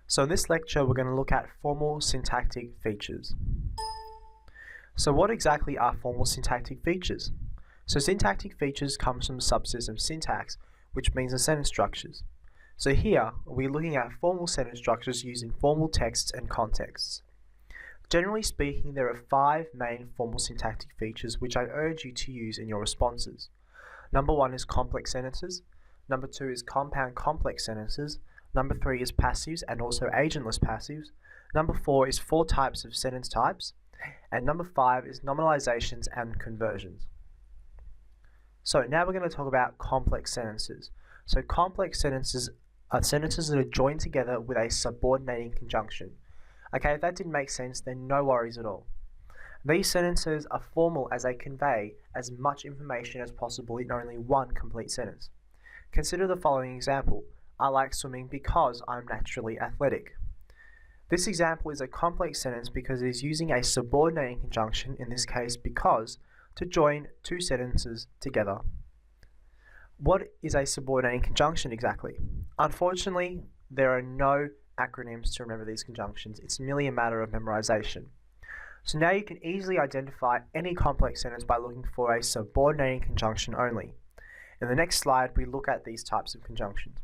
So in this lecture, we're going to look at formal syntactic features. So what exactly are formal syntactic features? So syntactic features comes from the subsystem syntax, which means the sentence structures. So here, we're looking at formal sentence structures used in formal texts and contexts. Generally speaking, there are 5 main formal syntactic features which I urge you to use in your responses. Number 1 is complex sentences. Number 2 is compound complex sentences. Number 3 is passives and also agentless passives. Number 4 is 4 types of sentence types. And number 5 is nominalizations and conversions. So now we're going to talk about complex sentences. So complex sentences are sentences that are joined together with a subordinating conjunction. Okay, if that didn't make sense, then no worries at all. These sentences are formal as they convey as much information as possible in only one complete sentence. Consider the following example. I like swimming because I'm naturally athletic. This example is a complex sentence because it is using a subordinating conjunction, in this case because, to join 2 sentences together. What is a subordinating conjunction exactly? Unfortunately, there are no acronyms to remember these conjunctions. It's merely a matter of memorization. So now you can easily identify any complex sentence by looking for a subordinating conjunction only. In the next slide, we look at these types of conjunctions.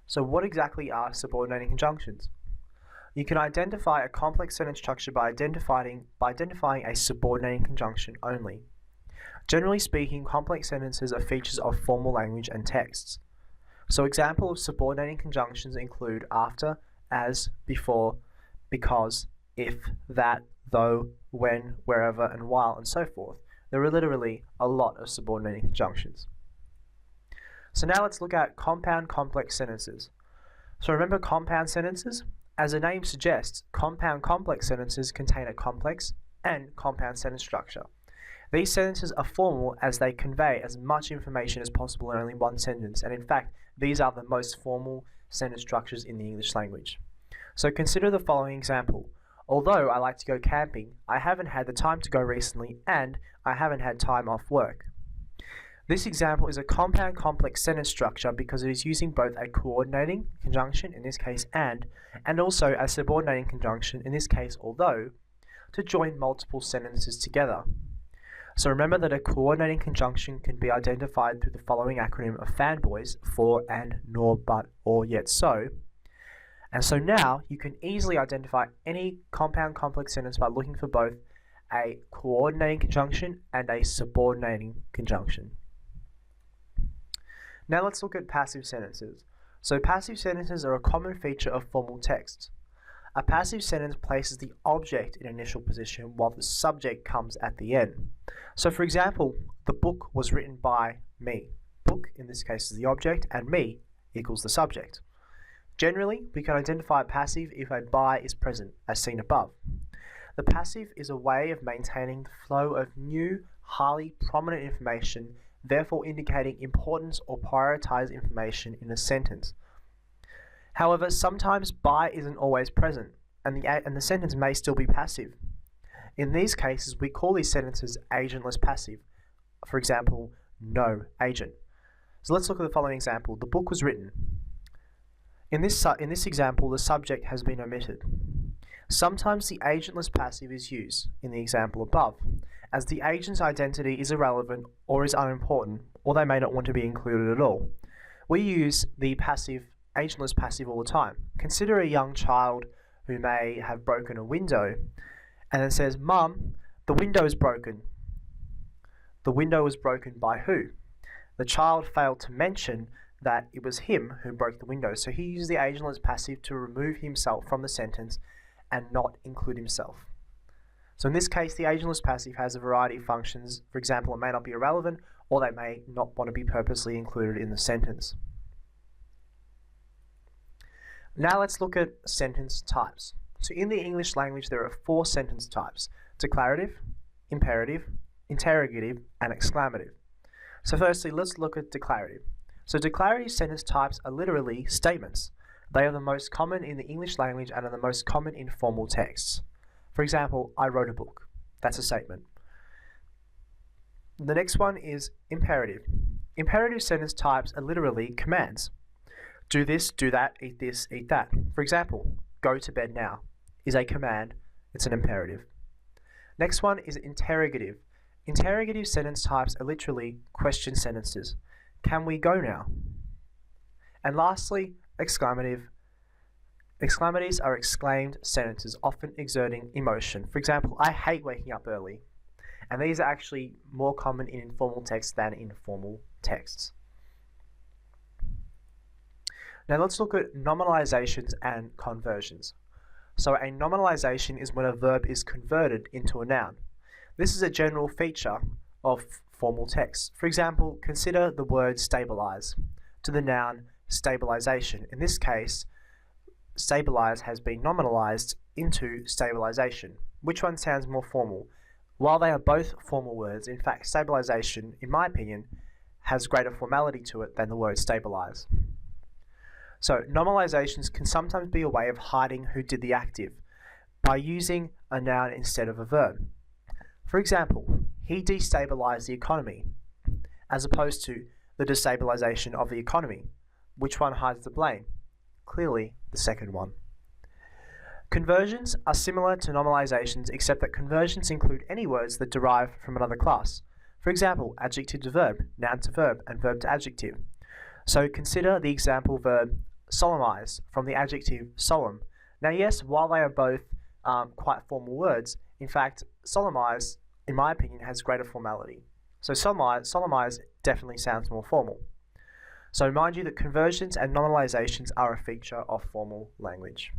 So what exactly are subordinating conjunctions? You can identify a complex sentence structure by identifying a subordinating conjunction only. Generally speaking, complex sentences are features of formal language and texts. So examples of subordinating conjunctions include after, as, before, because, if, that, though, when, wherever, and while, and so forth. There are literally a lot of subordinating conjunctions. So now let's look at compound complex sentences. So remember compound sentences? As the name suggests, compound complex sentences contain a complex and compound sentence structure. These sentences are formal as they convey as much information as possible in only one sentence, and in fact, these are the most formal sentence structures in the English language. So consider the following example. Although I like to go camping, I haven't had the time to go recently, and I haven't had time off work. This example is a compound complex sentence structure because it is using both a coordinating conjunction, in this case and also a subordinating conjunction, in this case although, to join multiple sentences together. So remember that a coordinating conjunction can be identified through the following acronym of fanboys: for, and, nor, but, or, yet, so. And so now you can easily identify any compound complex sentence by looking for both a coordinating conjunction and a subordinating conjunction. Now let's look at passive sentences. So passive sentences are a common feature of formal texts. A passive sentence places the object in initial position while the subject comes at the end. So for example, the book was written by me. Book, in this case, is the object, and me equals the subject. Generally, we can identify passive if a by is present, as seen above. The passive is a way of maintaining the flow of new, highly prominent information, therefore indicating importance or prioritized information in a sentence. However, sometimes by isn't always present, and the sentence may still be passive. In these cases, we call these sentences agentless passive. For example, no agent. So let's look at the following example. The book was written. In this example, the subject has been omitted. Sometimes the agentless passive is used, in the example above, as the agent's identity is irrelevant or is unimportant, or they may not want to be included at all. We use the agentless passive all the time. Consider a young child who may have broken a window and then says, "Mum, the window is broken." The window was broken by who? The child failed to mention that it was him who broke the window, so he used the agentless passive to remove himself from the sentence and not include himself. So in this case, the agentless passive has a variety of functions. For example, it may not be irrelevant, or they may not want to be purposely included in the sentence. Now let's look at sentence types. So in the English language, there are 4 sentence types: declarative, imperative, interrogative, and exclamative. So firstly, let's look at declarative. So declarative sentence types are literally statements. They are the most common in the English language and are the most common in formal texts. For example, I wrote a book. That's a statement. The next one is imperative. Imperative sentence types are literally commands. Do this, do that, eat this, eat that. For example, go to bed now is a command, it's an imperative. Next one is interrogative. Interrogative sentence types are literally question sentences. Can we go now? And lastly, exclamative. Exclamatives are exclaimed sentences, often exerting emotion. For example, I hate waking up early. And these are actually more common in informal text than in formal texts. Now let's look at nominalizations and conversions. So a nominalization is when a verb is converted into a noun. This is a general feature of formal text. For example, consider the word stabilize to the noun stabilization. In this case, stabilize has been nominalized into stabilization. Which one sounds more formal? While they are both formal words, in fact, stabilization, in my opinion, has greater formality to it than the word stabilize. So, nominalizations can sometimes be a way of hiding who did the active by using a noun instead of a verb. For example, he destabilized the economy, as opposed to the destabilization of the economy. Which one hides the blame? Clearly, the second one. Conversions are similar to nominalizations, except that conversions include any words that derive from another class. For example, adjective to verb, noun to verb, and verb to adjective. So consider the example verb solemnize from the adjective solemn. Now yes, while they are both quite formal words, in fact, solemnize, in my opinion, has greater formality. So solemnize definitely sounds more formal. So mind you that conversions and nominalizations are a feature of formal language.